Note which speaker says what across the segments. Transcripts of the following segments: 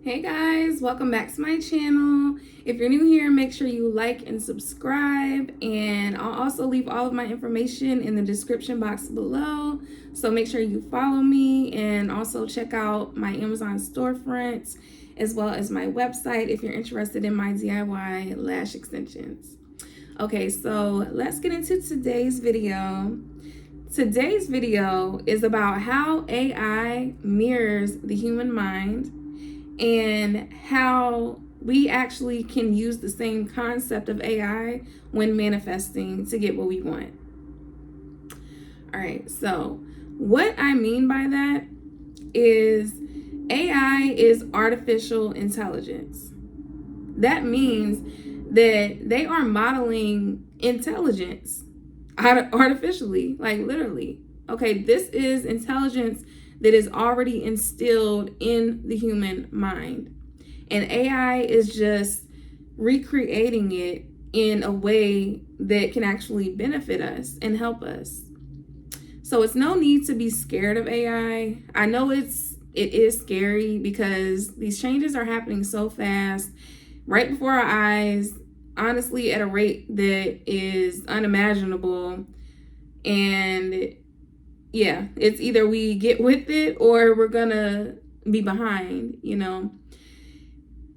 Speaker 1: Hey guys, welcome back to my channel. If you're new here, make sure you like and subscribe, and I'll also leave all of my information in the description box below, so make sure you follow me and also check out my Amazon storefront as well as my website if you're interested in my DIY lash extensions. Okay, so let's get into today's video. Today's video is about how AI mirrors the human mind and how we actually can use the same concept of AI when manifesting to get what we want. All right, so what I mean by that is AI is artificial intelligence. That means that they are modeling intelligence artificially, like literally. Okay, this is intelligence that is already instilled in the human mind. And AI is just recreating it in a way that can actually benefit us and help us. So it's no need to be scared of AI. I know it is scary because these changes are happening so fast, right before our eyes, honestly, at a rate that is unimaginable. And yeah, it's either we get with it or we're gonna be behind,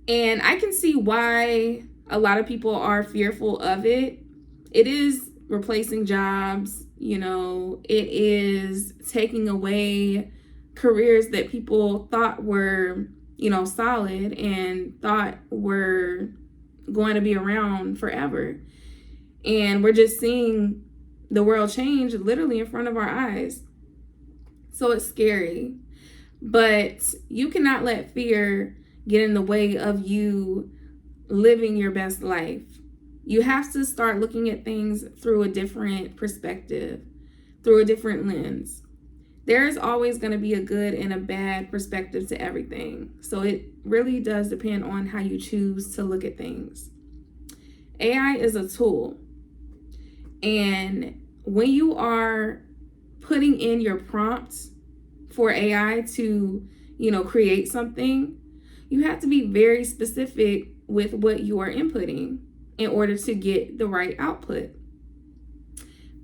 Speaker 1: And I can see why a lot of people are fearful of it. It is replacing jobs, it is taking away careers that people thought were, solid and thought were going to be around forever. And we're just seeing the world change literally in front of our eyes. So it's scary, but you cannot let fear get in the way of you living your best life. You have to start looking at things through a different perspective, through a different lens. There's always going to be a good and a bad perspective to everything. So it really does depend on how you choose to look at things. AI is a tool. And when you are putting in your prompts for AI to, create something, you have to be very specific with what you are inputting in order to get the right output.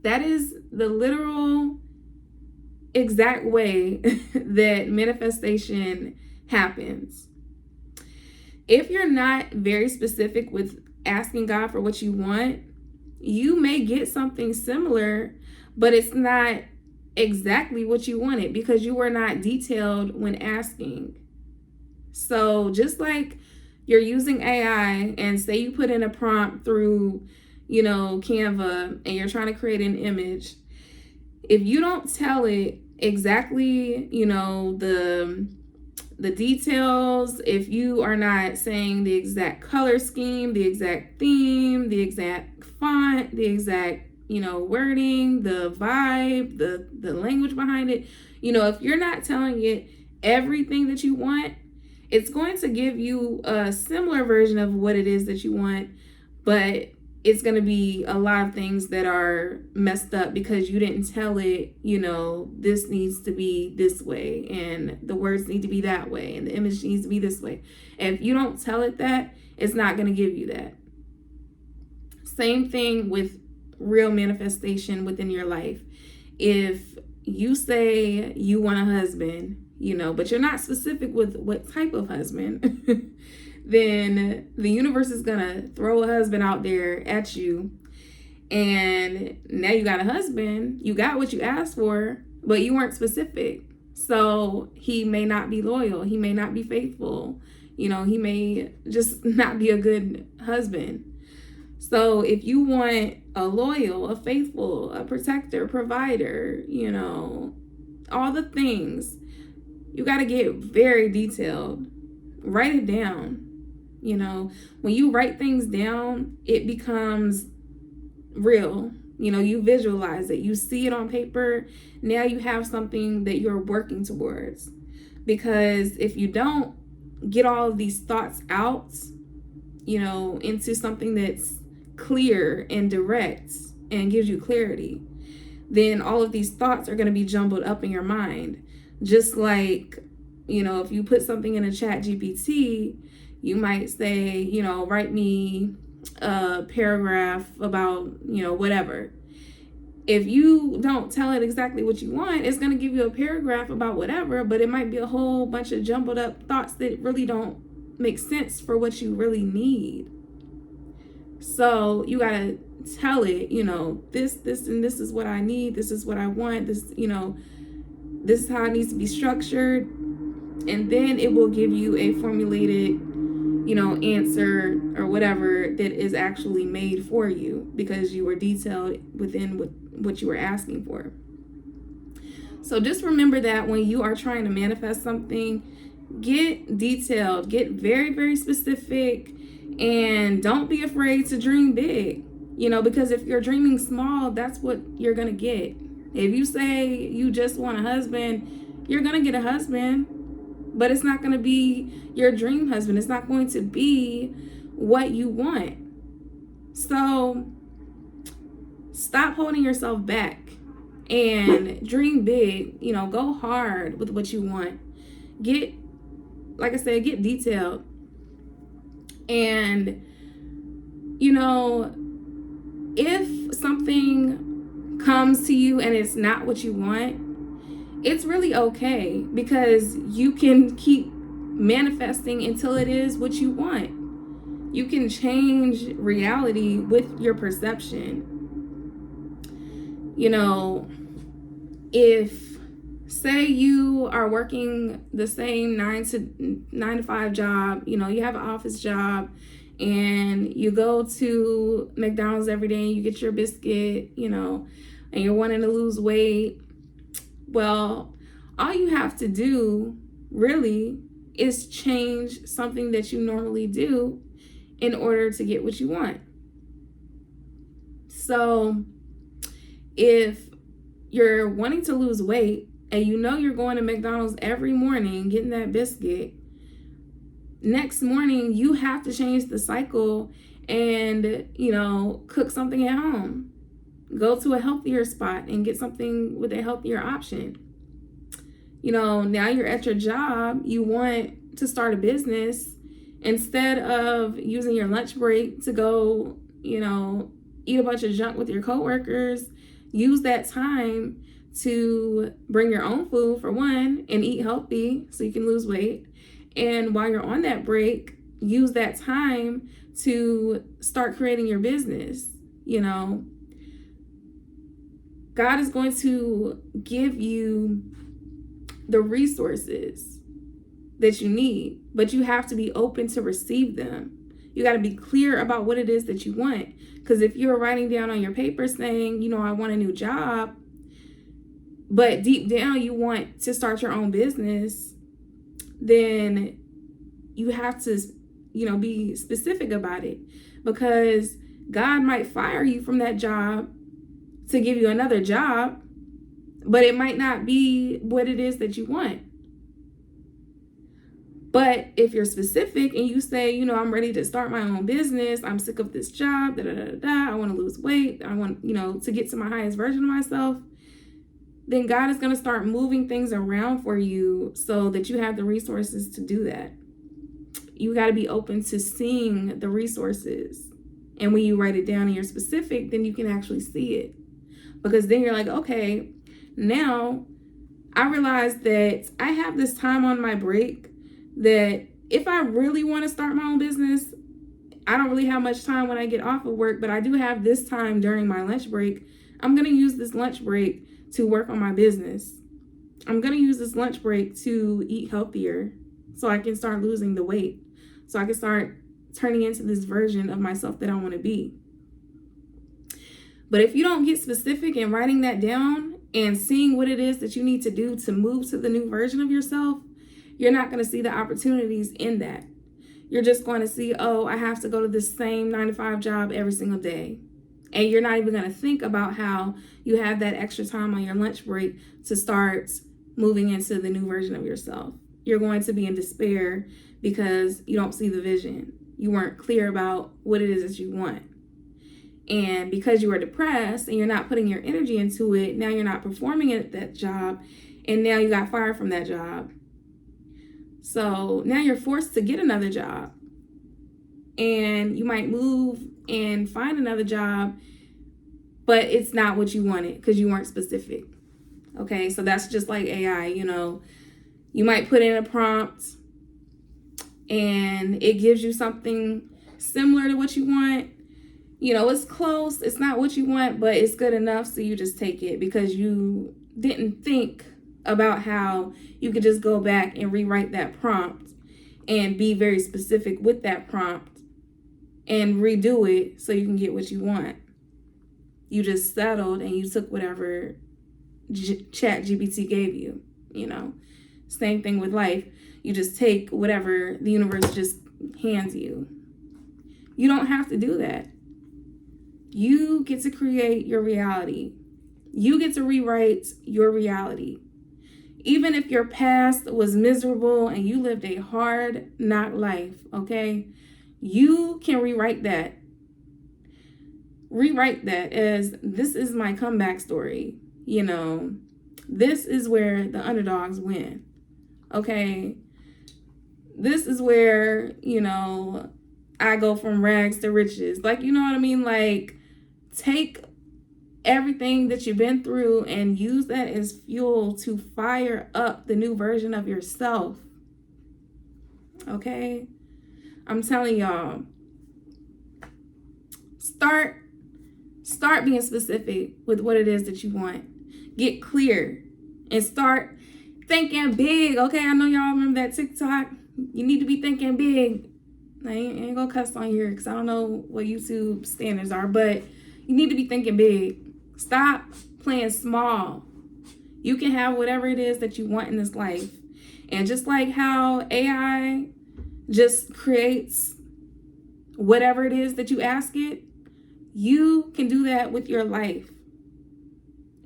Speaker 1: That is the literal exact way that manifestation happens. If you're not very specific with asking God for what you want, you may get something similar, but it's not exactly what you wanted because you were not detailed when asking. So just like you're using AI and say you put in a prompt through, Canva, and you're trying to create an image, if you don't tell it exactly, the details, if you are not saying the exact color scheme, the exact theme, the exact font, the exact, wording, the vibe, the language behind it, if you're not telling it everything that you want, it's going to give you a similar version of what it is that you want, but it's going to be a lot of things that are messed up because you didn't tell it, this needs to be this way and the words need to be that way and the image needs to be this way. And if you don't tell it that, it's not going to give you that. Same thing with real manifestation within your life. If you say you want a husband, but you're not specific with what type of husband, then the universe is gonna throw a husband out there at you, and now you got a husband, you got what you asked for, but you weren't specific. So he may not be loyal, he may not be faithful, he may just not be a good husband. So if you want a loyal, a faithful, a protector, provider, all the things, you got to get very detailed. Write it down. When you write things down, it becomes real. You visualize it. You see it on paper. Now you have something that you're working towards. Because if you don't get all of these thoughts out, into something that's clear and direct and gives you clarity, then all of these thoughts are going to be jumbled up in your mind. Just like if you put something in a chat GPT, you might say, write me a paragraph about, whatever. If you don't tell it exactly what you want, it's going to give you a paragraph about whatever, but it might be a whole bunch of jumbled up thoughts that really don't make sense for what you really need. So you got to tell it, this, and this is what I need. This is what I want. This, this is how it needs to be structured. And then it will give you a formulated, answer or whatever that is actually made for you, because you were detailed within what you were asking for. So just remember that when you are trying to manifest something, get detailed, get very, very specific, and don't be afraid to dream big, because if you're dreaming small, that's what you're going to get. If you say you just want a husband, you're going to get a husband, but it's not going to be your dream husband. It's not going to be what you want. So stop holding yourself back and dream big. Go hard with what you want. Like I said, get detailed. And, if something comes to you and it's not what you want, it's really okay, because you can keep manifesting until it is what you want. You can change reality with your perception. If, say you are working the same 9 to 5 job, you have an office job, and you go to McDonald's every day and you get your biscuit, and you're wanting to lose weight. Well, all you have to do really is change something that you normally do in order to get what you want. So if you're wanting to lose weight and you're going to McDonald's every morning getting that biscuit, next morning you have to change the cycle and, cook something at home. Go to a healthier spot and get something with a healthier option. Now you're at your job, you want to start a business. Instead of using your lunch break to go, eat a bunch of junk with your coworkers, use that time to bring your own food, for one, and eat healthy so you can lose weight. And while you're on that break, use that time to start creating your business. God is going to give you the resources that you need, but you have to be open to receive them. You got to be clear about what it is that you want. Because if you're writing down on your paper saying, I want a new job, but deep down you want to start your own business, then you have to, be specific about it, because God might fire you from that job to give you another job, but it might not be what it is that you want. But if you're specific and you say, I'm ready to start my own business, I'm sick of this job, I want to lose weight, I want, to get to my highest version of myself, then God is going to start moving things around for you so that you have the resources to do that. You got to be open to seeing the resources. And when you write it down and you're specific, then you can actually see it. Because then you're like, okay, now I realize that I have this time on my break that if I really want to start my own business, I don't really have much time when I get off of work, but I do have this time during my lunch break. I'm going to use this lunch break to work on my business. I'm going to use this lunch break to eat healthier so I can start losing the weight, so I can start turning into this version of myself that I want to be. But if you don't get specific in writing that down and seeing what it is that you need to do to move to the new version of yourself, you're not going to see the opportunities in that. You're just going to see, oh, I have to go to this same 9 to 5 job every single day. And you're not even going to think about how you have that extra time on your lunch break to start moving into the new version of yourself. You're going to be in despair because you don't see the vision. You weren't clear about what it is that you want. And because you are depressed and you're not putting your energy into it, now you're not performing at that job, and now you got fired from that job. So now you're forced to get another job. And you might move and find another job, but it's not what you wanted because you weren't specific. Okay, so that's just like AI, you know. You might put in a prompt and it gives you something similar to what you want. You know, it's close, it's not what you want, but it's good enough, so you just take it because you didn't think about how you could just go back and rewrite that prompt and be very specific with that prompt and redo it so you can get what you want. You just settled and you took whatever Chat GPT gave you, you know. Same thing with life. You just take whatever the universe just hands you. You don't have to do that. You get to create your reality. You get to rewrite your reality. Even if your past was miserable and you lived a hard knock life, okay? You can rewrite that. Rewrite that as, this is my comeback story. You know, this is where the underdogs win. Okay? This is where, you know, I go from rags to riches. Like, you know what I mean? Like, take everything that you've been through and use that as fuel to fire up the new version of yourself. Okay? I'm telling y'all, start being specific with what it is that you want. Get clear and start thinking big. Okay, I know y'all remember that TikTok. You need to be thinking big. I ain't gonna cuss on here because I don't know what YouTube standards are, but you need to be thinking big. Stop playing small. You can have whatever it is that you want in this life. And just like how AI just creates whatever it is that you ask it, you can do that with your life.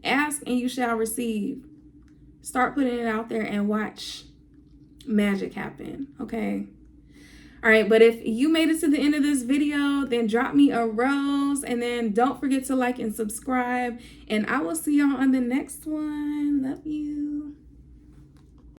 Speaker 1: Ask and you shall receive. Start putting it out there and watch magic happen, okay? All right, but if you made it to the end of this video, then drop me a rose, and then don't forget to like and subscribe, and I will see y'all on the next one. Love you.